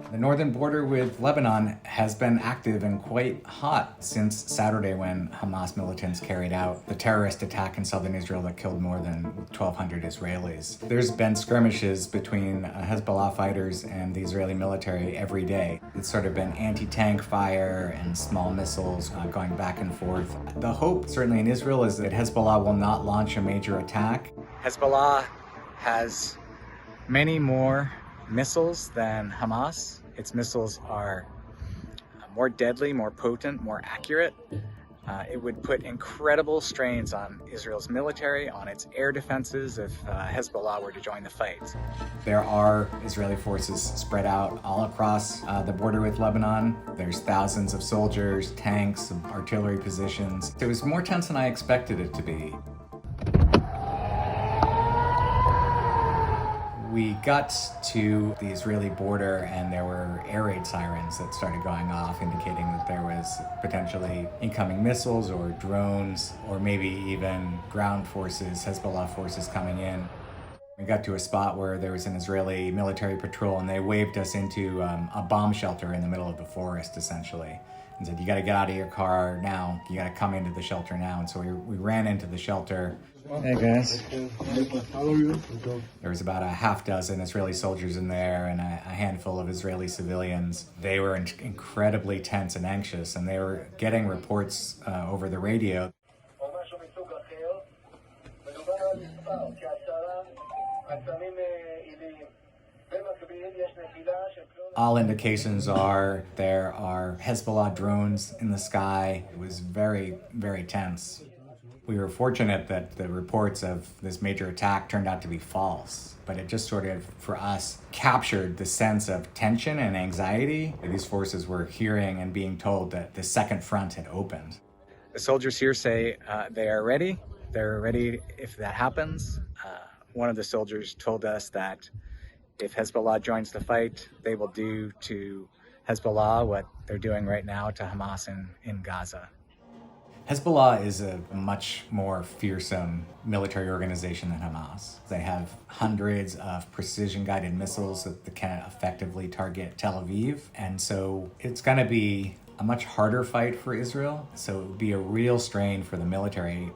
The northern border with Lebanon has been active and quite hot since Saturday when Hamas militants carried out the terrorist attack in southern Israel that killed more than 1,200 Israelis. There's been skirmishes between Hezbollah fighters and the Israeli military every day. It's sort of been anti-tank fire and small missiles going back and forth. The hope, certainly in Israel, is that Hezbollah will not launch a major attack. Hezbollah has many more missiles than Hamas. Its missiles are more deadly, more potent, more accurate. It would put incredible strains on Israel's military, on its air defenses if Hezbollah were to join the fight. There are Israeli forces spread out all across the border with Lebanon. There's thousands of soldiers, tanks, artillery positions. It was more tense than I expected it to be. We got to the Israeli border and there were air raid sirens that started going off, indicating that there was potentially incoming missiles or drones or maybe even ground forces, Hezbollah forces coming in. We got to a spot where there was an Israeli military patrol and they waved us into a bomb shelter in the middle of the forest, essentially, and said, "You got to get out of your car now. You got to come into the shelter now." And so we ran into the shelter. Hey guys. How are you? There was about a half dozen Israeli soldiers in there and a handful of Israeli civilians. They were incredibly tense and anxious, and they were getting reports over the radio. All indications are there are Hezbollah drones in the sky. It was very, very tense. We were fortunate that the reports of this major attack turned out to be false, but it just sort of, for us, captured the sense of tension and anxiety. These forces were hearing and being told that the second front had opened. The soldiers here say they are ready. They're ready if that happens. One of the soldiers told us that if Hezbollah joins the fight, they will do to Hezbollah what they're doing right now to Hamas in Gaza. Hezbollah is a much more fearsome military organization than Hamas. They have hundreds of precision-guided missiles that can effectively target Tel Aviv. And so it's going to be a much harder fight for Israel. So it would be a real strain for the military.